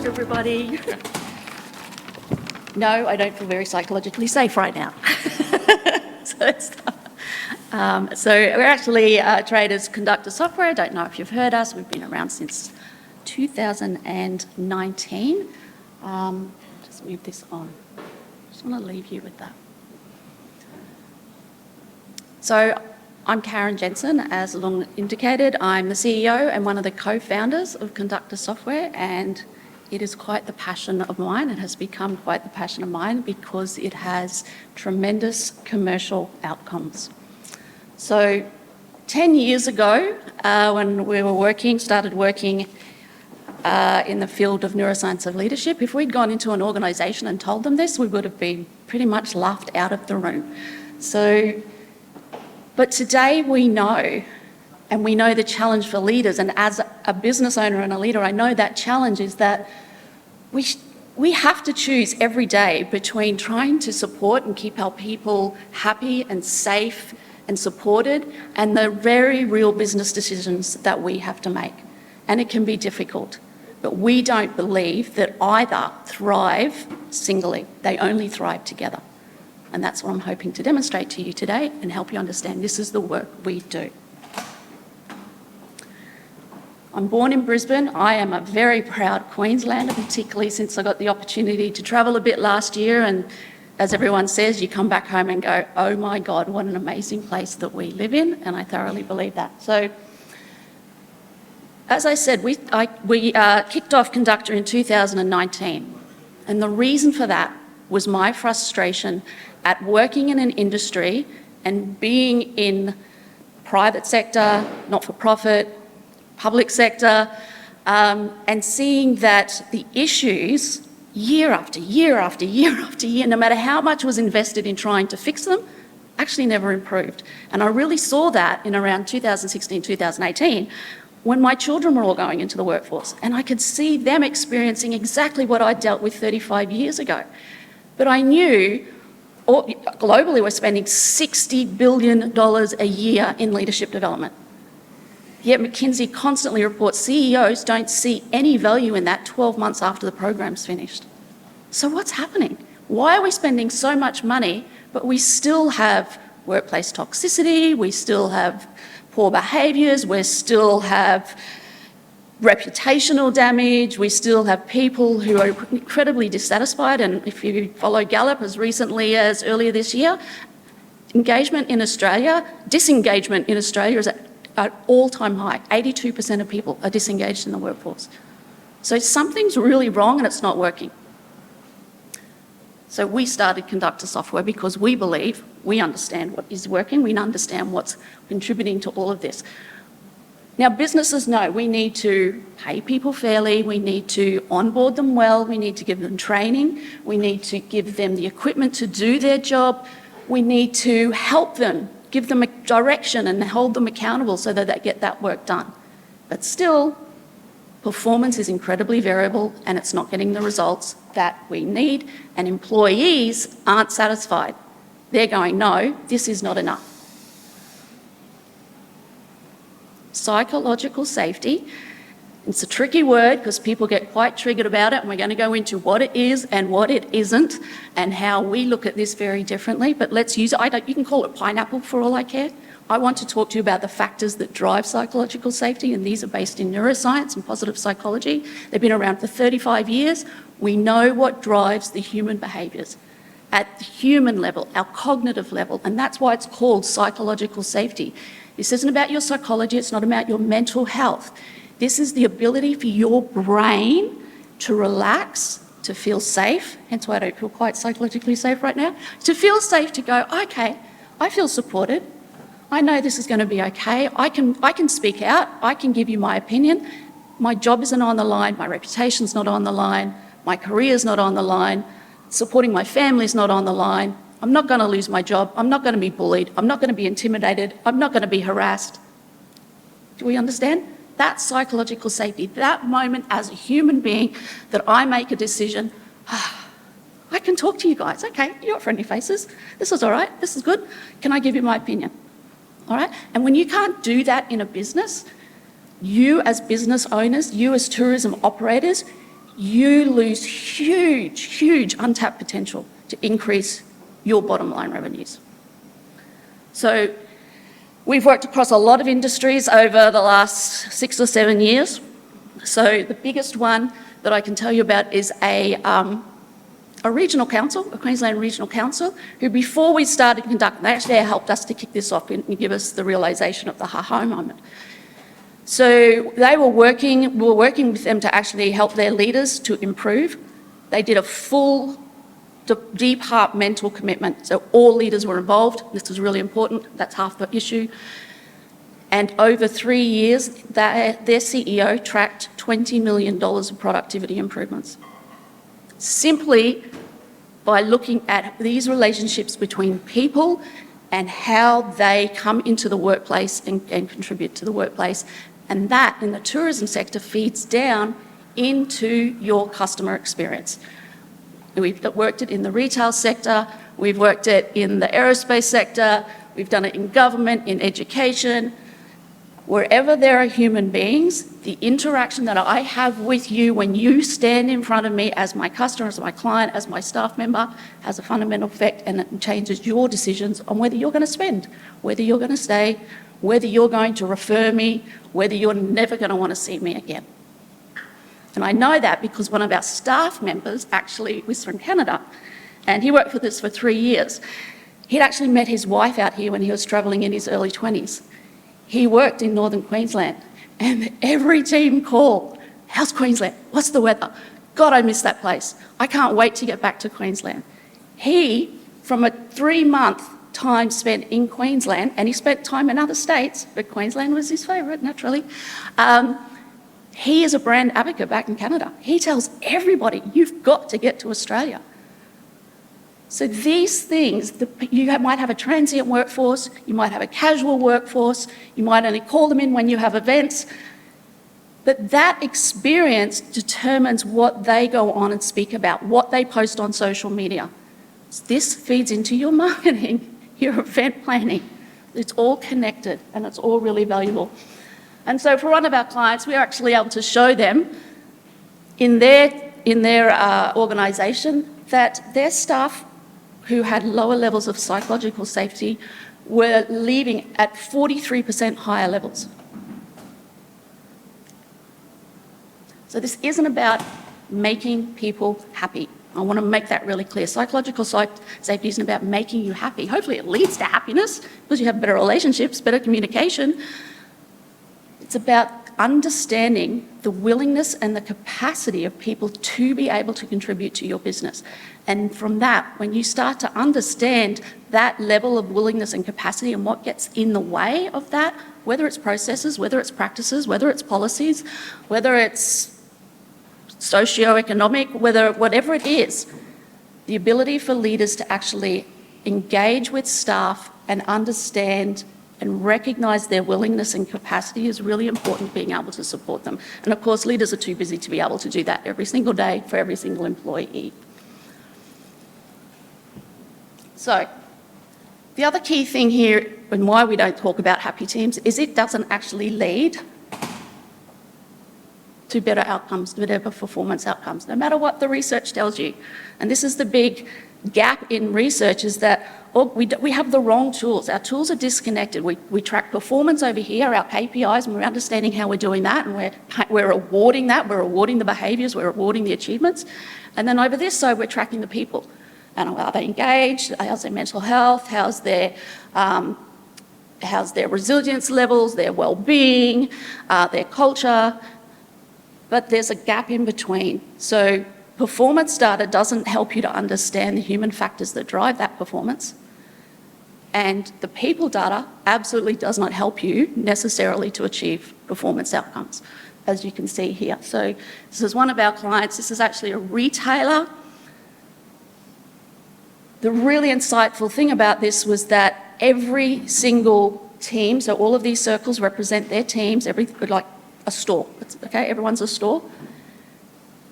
everybody. No, I don't feel very psychologically safe right now. So we're actually traders Conductor Software. I don't know if you've heard us. We've been around since 2019. Just move this on. Just want to leave you with that. So I'm Karen Jensen, as long indicated. I'm the CEO and one of the co-founders of Conductor Software, and it is quite the passion of mine. It has become quite the passion of mine because it has tremendous commercial outcomes. So 10 years ago, when we were started working in the field of neuroscience of leadership, if we'd gone into an organisation and told them this, we would have been pretty much laughed out of the room. But today we know, and we know the challenge for leaders, and as a business owner and a leader, I know that challenge is that we have to choose every day between trying to support and keep our people happy and safe and supported, and the very real business decisions that we have to make. And it can be difficult, but we don't believe that either thrive singly. They only thrive together. And that's what I'm hoping to demonstrate to you today and help you understand this is the work we do. I'm born in Brisbane. I am a very proud Queenslander, particularly since I got the opportunity to travel a bit last year. And as everyone says, you come back home and go, oh my God, what an amazing place that we live in. And I thoroughly believe that. So as I said, we kicked off Conductor in 2019. And the reason for that was my frustration at working in an industry and being in private sector, not-for-profit, public sector, and seeing that the issues year after year after year after year, no matter how much was invested in trying to fix them, actually never improved. And I really saw that in around 2016, 2018, when my children were all going into the workforce, and I could see them experiencing exactly what I dealt with 35 years ago. But I knew globally we're spending $60 billion a year in leadership development. Yet McKinsey constantly reports CEOs don't see any value in that 12 months after the program's finished. So what's happening? Why are we spending so much money, but we still have workplace toxicity, we still have poor behaviours, we still have reputational damage, we still have people who are incredibly dissatisfied, and if you follow Gallup as recently as earlier this year, disengagement in Australia is at an all-time high. 82% of people are disengaged in the workforce. So something's really wrong and it's not working. So we started Conductor Software because we believe we understand what is working, we understand what's contributing to all of this. Now, businesses know we need to pay people fairly, we need to onboard them well, we need to give them training, we need to give them the equipment to do their job, we need to help them, give them a direction and hold them accountable so that they get that work done. But still, performance is incredibly variable and it's not getting the results that we need, and employees aren't satisfied. They're going, no, this is not enough. Psychological safety, it's a tricky word because people get quite triggered about it, and we're going to go into what it is and what it isn't and how we look at this very differently, but let's use it. You can call it pineapple for all I care. I want to talk to you about the factors that drive psychological safety, and these are based in neuroscience and positive psychology. They've been around for 35 years. We know what drives the human behaviours at the human level, our cognitive level, and that's why it's called psychological safety. This isn't about your psychology, it's not about your mental health. This is the ability for your brain to relax, to feel safe, hence why I don't feel quite psychologically safe right now, to feel safe to go, okay, I feel supported, I know this is going to be okay, I can speak out, I can give you my opinion, my job isn't on the line, my reputation's not on the line, my career's not on the line, supporting my family's not on the line, I'm not going to lose my job, I'm not going to be bullied, I'm not going to be intimidated, I'm not going to be harassed. Do we understand? That's psychological safety. That moment as a human being that I make a decision, I can talk to you guys. Okay, you got friendly faces. This is all right, this is good. Can I give you my opinion? All right? And when you can't do that in a business, you as business owners, you as tourism operators, you lose huge, huge untapped potential to increase your bottom line revenues. So we've worked across a lot of industries over the last 6 or 7 years. So the biggest one that I can tell you about is a regional council, a Queensland regional council, who before we started Conduct, they actually helped us to kick this off and give us the realisation of the ha-ha moment. So we were working with them to actually help their leaders to improve. They did a full departmental commitment, so all leaders were involved. This is really important, that's half the issue. And over 3 years, their CEO tracked $20 million of productivity improvements. Simply by looking at these relationships between people and how they come into the workplace and contribute to the workplace. And that, in the tourism sector, feeds down into your customer experience. We've worked it in the retail sector, we've worked it in the aerospace sector, we've done it in government, in education. Wherever there are human beings, the interaction that I have with you when you stand in front of me as my customer, as my client, as my staff member, has a fundamental effect, and it changes your decisions on whether you're going to spend, whether you're going to stay, whether you're going to refer me, whether you're never going to want to see me again. And I know that because one of our staff members actually was from Canada, and he worked with us for 3 years. He'd actually met his wife out here when he was travelling in his early 20s. He worked in northern Queensland, and every team called, how's Queensland? What's the weather? God, I miss that place. I can't wait to get back to Queensland. He, from a 3-month time spent in Queensland, and he spent time in other states, but Queensland was his favourite, naturally. He is a brand advocate back in Canada. He tells everybody, you've got to get to Australia. So these things, you might have a transient workforce, you might have a casual workforce, you might only call them in when you have events, but that experience determines what they go on and speak about, what they post on social media. This feeds into your marketing, your event planning. It's all connected and it's all really valuable. And so for one of our clients, we are actually able to show them in their organisation that their staff who had lower levels of psychological safety were leaving at 43% higher levels. So this isn't about making people happy. I want to make that really clear. Psychological safety isn't about making you happy. Hopefully it leads to happiness because you have better relationships, better communication. It's about understanding the willingness and the capacity of people to be able to contribute to your business. And from that, when you start to understand that level of willingness and capacity and what gets in the way of that, whether it's processes, whether it's practices, whether it's policies, whether it's socio-economic, whatever it is, the ability for leaders to actually engage with staff and understand and recognise their willingness and capacity is really important, being able to support them. And of course, leaders are too busy to be able to do that every single day for every single employee. So, the other key thing here and why we don't talk about happy teams is it doesn't actually lead to better outcomes, better performance outcomes, no matter what the research tells you. And this is the big gap in research, is that we have the wrong tools. Our tools are disconnected. We track performance over here, our KPIs, and we're understanding how we're doing that, and we're awarding that, we're awarding the behaviours, we're awarding the achievements. And then over this side, we're tracking the people. And are they engaged? How's their mental health? How's their resilience levels, their well-being, their culture? But there's a gap in between. So performance data doesn't help you to understand the human factors that drive that performance. And the people data absolutely does not help you necessarily to achieve performance outcomes, as you can see here. So this is one of our clients. This is actually a retailer. The really insightful thing about this was that every single team, so all of these circles represent their teams, like a store, okay? Everyone's a store.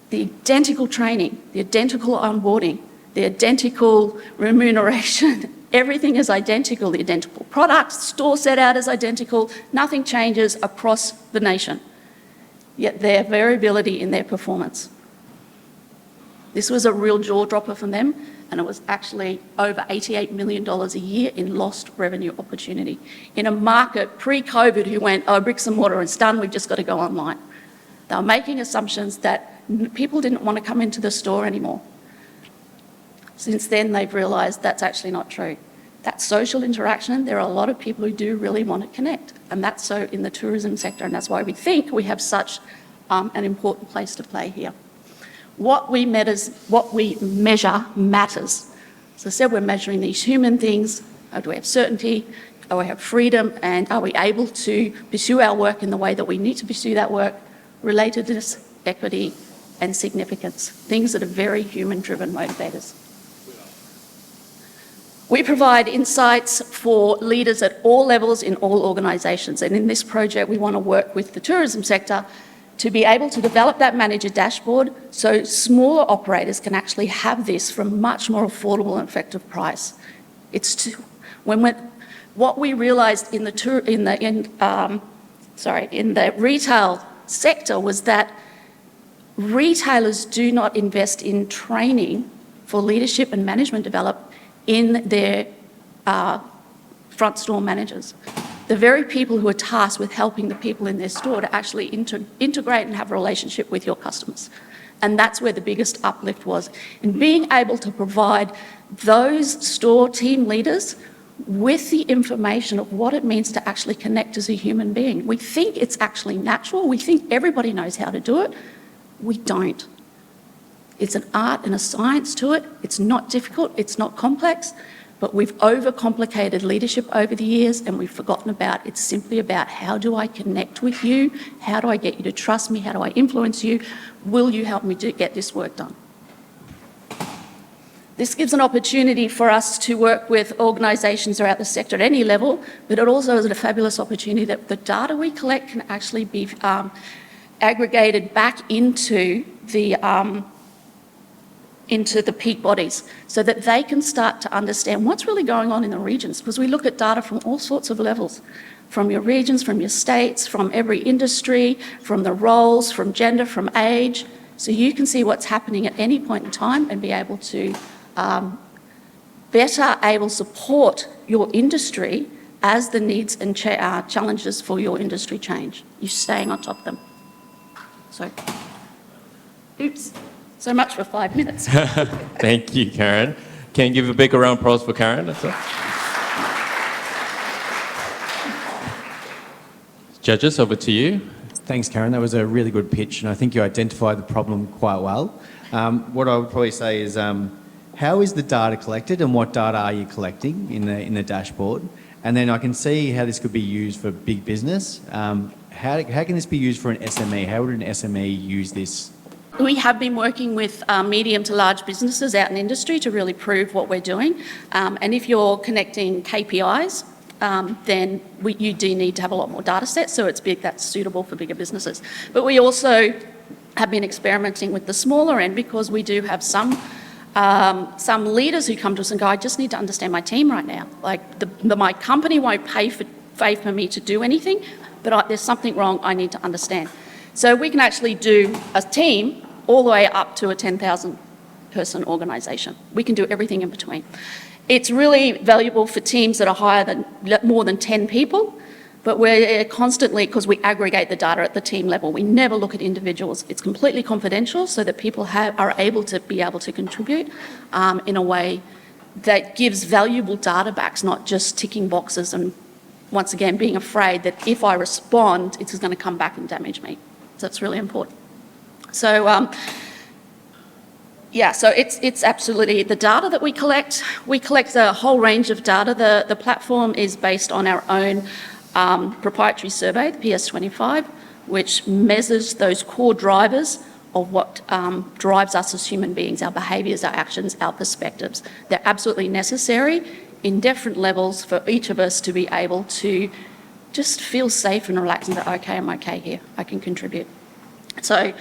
The identical training, the identical onboarding, the identical remuneration, everything is identical. The identical products, store set out is identical. Nothing changes across the nation. Yet their variability in their performance. This was a real jaw dropper for them, and it was actually over $88 million a year in lost revenue opportunity in a market pre-COVID who went, oh, bricks and mortar, it's done, we've just got to go online. They were making assumptions that people didn't want to come into the store anymore. Since then, they've realised that's actually not true. That social interaction, there are a lot of people who do really want to connect, and that's so in the tourism sector, and that's why we think we have such an important place to play here. What we measure matters. As I said, we're measuring these human things. Do we have certainty? Do we have freedom? And are we able to pursue our work in the way that we need to pursue that work? Relatedness, equity, and significance. Things that are very human-driven motivators. We provide insights for leaders at all levels in all organisations. And in this project, we want to work with the tourism sector to be able to develop that manager dashboard so smaller operators can actually have this for a much more affordable and effective price. What we realised in the retail sector was that retailers do not invest in training for leadership and management development in their front store managers. The very people who are tasked with helping the people in their store to actually integrate and have a relationship with your customers. And that's where the biggest uplift was, in being able to provide those store team leaders with the information of what it means to actually connect as a human being. We think it's actually natural. We think everybody knows how to do it. We don't. It's an art and a science to it. It's not difficult, it's not complex, but we've overcomplicated leadership over the years and we've forgotten about it's simply about how do I connect with you? How do I get you to trust me? How do I influence you? Will you help me to get this work done? This gives an opportunity for us to work with organisations throughout the sector at any level, but it also is a fabulous opportunity that the data we collect can actually be aggregated back into the peak bodies so that they can start to understand what's really going on in the regions, because we look at data from all sorts of levels, from your regions, from your states, from every industry, from the roles, from gender, from age, so you can see what's happening at any point in time and be able to better support your industry as the needs and challenges for your industry change. You're staying on top of them. So, oops. So much for 5 minutes. Thank you, Karen. Can you give a big round of applause for Karen? That's all. Judges, over to you. Thanks, Karen. That was a really good pitch, and I think you identified the problem quite well. What I would probably say is, how is the data collected, and what data are you collecting in the dashboard? And then I can see how this could be used for big business. How can this be used for an SME? How would an SME use this? We have been working with medium to large businesses out in industry to really prove what we're doing. And if you're connecting KPIs, then you do need to have a lot more data sets, so it's big, that's suitable for bigger businesses. But we also have been experimenting with the smaller end because we do have some leaders who come to us and go, I just need to understand my team right now. Like my company won't pay for me to do anything, but there's something wrong I need to understand. So we can actually do a team all the way up to a 10,000 person organisation. We can do everything in between. It's really valuable for teams that are more than 10 people, but we're constantly, because we aggregate the data at the team level, we never look at individuals. It's completely confidential so that people are able to contribute in a way that gives valuable data backs, not just ticking boxes and once again being afraid that if I respond, it's going to come back and damage me. So it's really important. So, so it's absolutely the data that we collect. We collect a whole range of data. The platform is based on our own proprietary survey, the PS25, which measures those core drivers of what drives us as human beings, our behaviours, our actions, our perspectives. They're absolutely necessary in different levels for each of us to be able to just feel safe and relaxed and that, okay, I'm okay here, I can contribute. So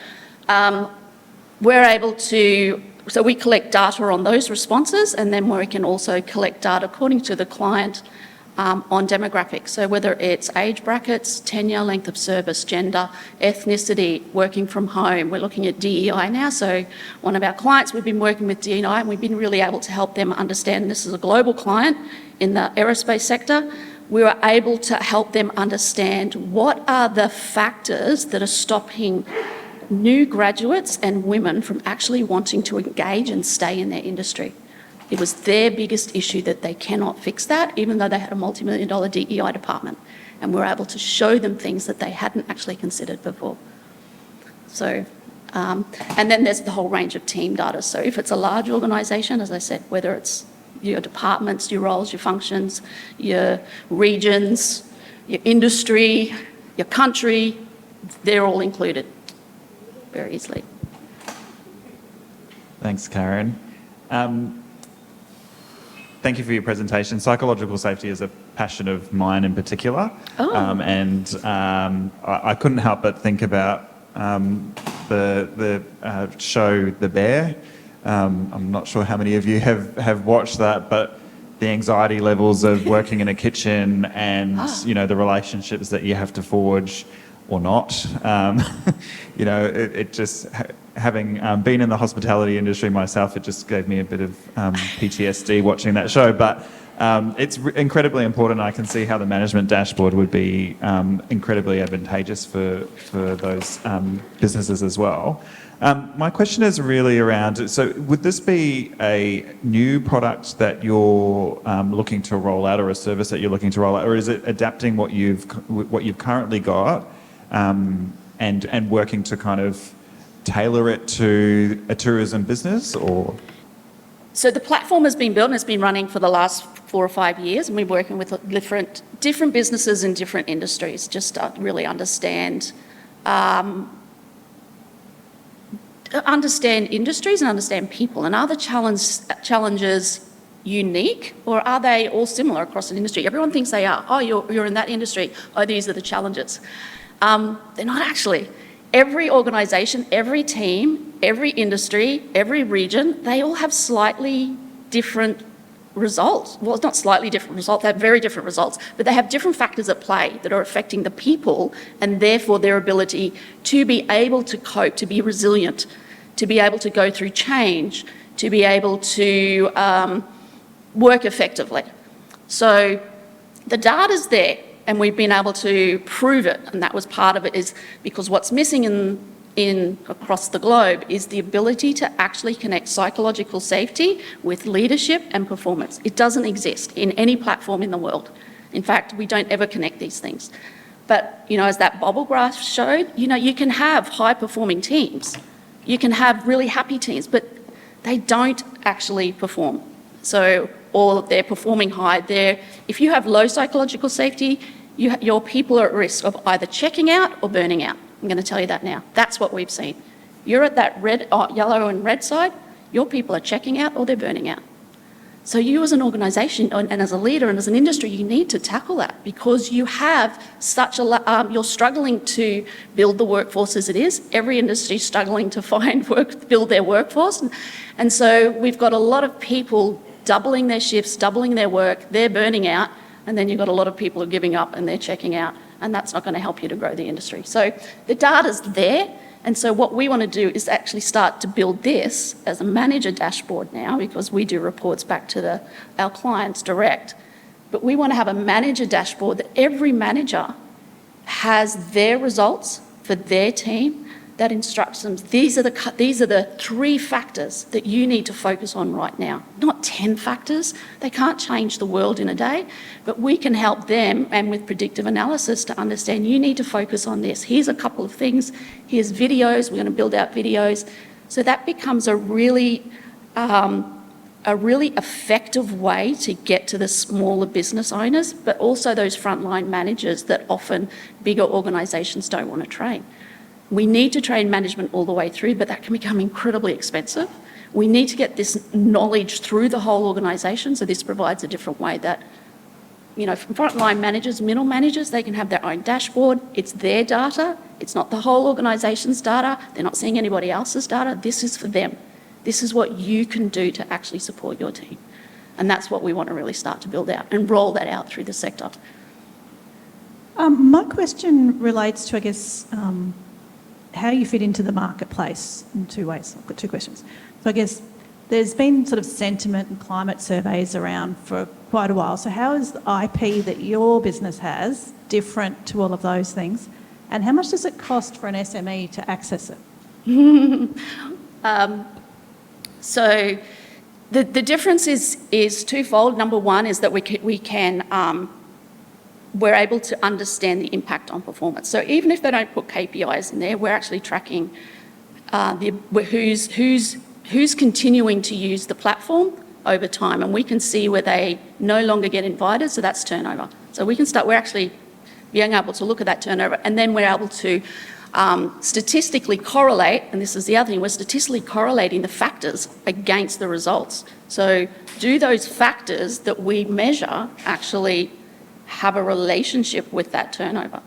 we collect data on those responses, and then we can also collect data according to the client on demographics. So whether it's age brackets, tenure, length of service, gender, ethnicity, working from home. We're looking at DEI now. So one of our clients, we've been working with DEI and we've been really able to help them understand, and this is a global client in the aerospace sector, we were able to help them understand what are the factors that are stopping new graduates and women from actually wanting to engage and stay in their industry. It was their biggest issue that they cannot fix that, even though they had a multi-million-dollar DEI department. And we were able to show them things that they hadn't actually considered before. So, and then there's the whole range of team data. So if it's a large organisation, as I said, whether it's your departments, your roles, your functions, your regions, your industry, your country, they're all included very easily. Thanks, Karen. Thank you for your presentation. Psychological safety is a passion of mine in particular. Oh. I couldn't help but think about the show The Bear. I'm not sure how many of you have watched that, but the anxiety levels of working in a kitchen and the relationships that you have to forge or not. It just, having been in the hospitality industry myself, it just gave me a bit of PTSD watching that show. But it's incredibly important. I can see how the management dashboard would be incredibly advantageous for those businesses as well. My question is really around, so would this be a new product that you're looking to roll out, or a service that you're looking to roll out, or is it adapting what you've currently got and working to kind of tailor it to a tourism business? Or So the platform has been built and it's been running for the last 4 or 5 years, and we're working with different businesses in different industries just to really understand industries and understand people. And are the challenges unique, or are they all similar across an industry? Everyone thinks they are. Oh, you're in that industry. Oh, these are the challenges. They're not actually. Every organisation, every team, every industry, every region, they all have slightly different results. Well, it's not slightly different results, they have very different results, but they have different factors at play that are affecting the people and therefore their ability to be able to cope, to be resilient, to be able to go through change, to be able to work effectively. So the data's there and we've been able to prove it, and that was part of it, is because what's missing in across the globe is the ability to actually connect psychological safety with leadership and performance. It doesn't exist in any platform in the world. In fact, we don't ever connect these things. But, as that bubble graph showed, you can have high-performing teams. You can have really happy teams, but they don't actually perform. So, or they're performing high. If you have low psychological safety, your people are at risk of either checking out or burning out. I'm going to tell you that now. That's what we've seen. You're at that yellow and red side, your people are checking out or they're burning out. So you as an organisation and as a leader and as an industry, you need to tackle that, because you have you're struggling to build the workforce as it is. Every industry is struggling to build their workforce. And so we've got a lot of people doubling their shifts, doubling their work, they're burning out, and then you've got a lot of people who are giving up and they're checking out, and that's not going to help you to grow the industry. So the data's there, and so what we want to do is actually start to build this as a manager dashboard now, because we do reports back to our clients direct, but we want to have a manager dashboard that every manager has their results for their team that instructs them. These are the 3 factors that you need to focus on right now. Not 10 factors. They can't change the world in a day, but we can help them, and with predictive analysis, to understand you need to focus on this. Here's a couple of things. Here's videos. We're going to build out videos. So that becomes a really effective way to get to the smaller business owners, but also those frontline managers that often bigger organisations don't want to train. We need to train management all the way through, but that can become incredibly expensive. We need to get this knowledge through the whole organisation, so this provides a different way that, frontline managers, middle managers, they can have their own dashboard. It's their data. It's not the whole organisation's data. They're not seeing anybody else's data. This is for them. This is what you can do to actually support your team. And that's what we want to really start to build out and roll that out through the sector. My question relates to, I guess, how you fit into the marketplace in two ways. I've got two questions. So I guess there's been sort of sentiment and climate surveys around for quite a while. So how is the IP that your business has different to all of those things? And how much does it cost for an SME to access it? So the difference is twofold. Number one is that we're able to understand the impact on performance. So even if they don't put KPIs in there, we're actually tracking who's continuing to use the platform over time, and we can see where they no longer get invited, so that's turnover. So we're actually being able to look at that turnover, and then we're able to statistically correlate, and this is the other thing, we're statistically correlating the factors against the results. So do those factors that we measure actually have a relationship with that turnover?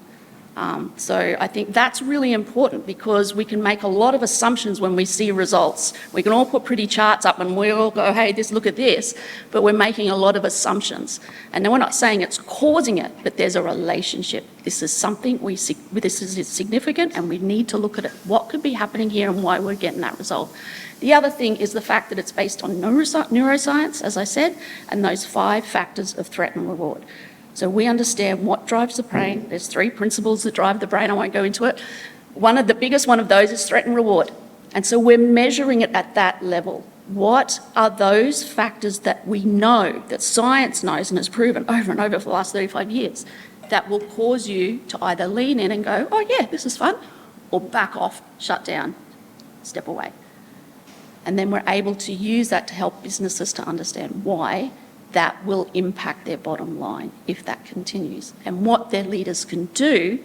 So I think that's really important, because we can make a lot of assumptions when we see results. We can all put pretty charts up and we all go, hey, look at this, but we're making a lot of assumptions. And then we're not saying it's causing it, but there's a relationship. This is something this is significant, and we need to look at it. What could be happening here and why we're getting that result? The other thing is the fact that it's based on neuroscience, as I said, and those 5 factors of threat and reward. So we understand what drives the brain. There's 3 principles that drive the brain. I won't go into it. The biggest one of those is threat and reward. And so we're measuring it at that level. What are those factors that we know, that science knows and has proven over and over for the last 35 years, that will cause you to either lean in and go, oh yeah, this is fun, or back off, shut down, step away. And then we're able to use that to help businesses to understand why that will impact their bottom line if that continues, and what their leaders can do,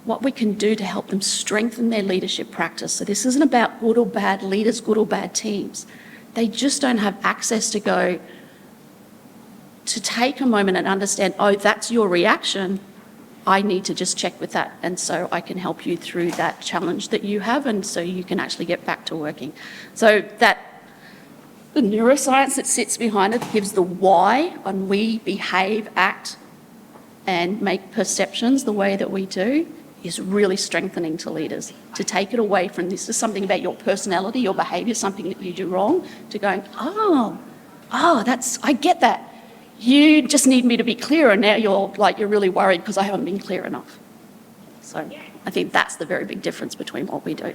what we can do to help them strengthen their leadership practice. So this isn't about good or bad leaders, good or bad teams. They just don't have access to take a moment and understand, oh, that's your reaction. I need to just check with that. And so I can help you through that challenge that you have, and so you can actually get back to working. So the neuroscience that sits behind it gives the why when we behave, act, and make perceptions the way that we do, is really strengthening to leaders. To take it away from this is something about your personality, your behaviour, something that you do wrong, to going, I get that. You just need me to be clearer. Now you're really worried because I haven't been clear enough. So I think that's the very big difference between what we do.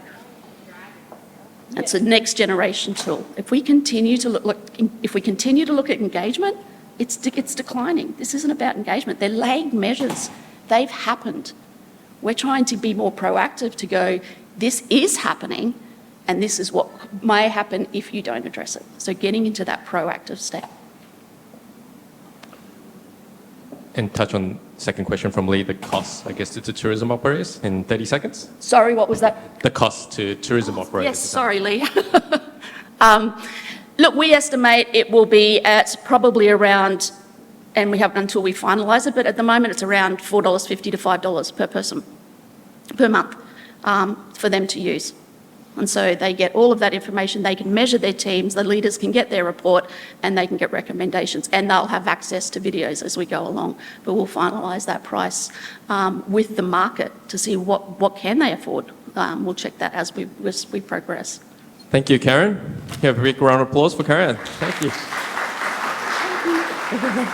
It's a next generation tool. If we continue to look at engagement, it's declining. This isn't about engagement. They're lagged measures. They've happened. We're trying to be more proactive to go, this is happening, and this is what may happen if you don't address it. So getting into that proactive step. And touch on second question from Lee, the cost, I guess, to tourism operators in 30 seconds. Sorry, what was that? The cost to tourism operators. Yes, sorry, Lee. Look, we estimate it will be at probably around, and we haven't until we finalise it, but at the moment it's around $4.50 to $5 per person per month for them to use. And so they get all of that information, they can measure their teams, the leaders can get their report, and they can get recommendations, and they'll have access to videos as we go along. But we'll finalise that price with the market to see what can they afford. We'll check that as we progress. Thank you, Karen. Have a big round of applause for Karen. Thank you. Thank you.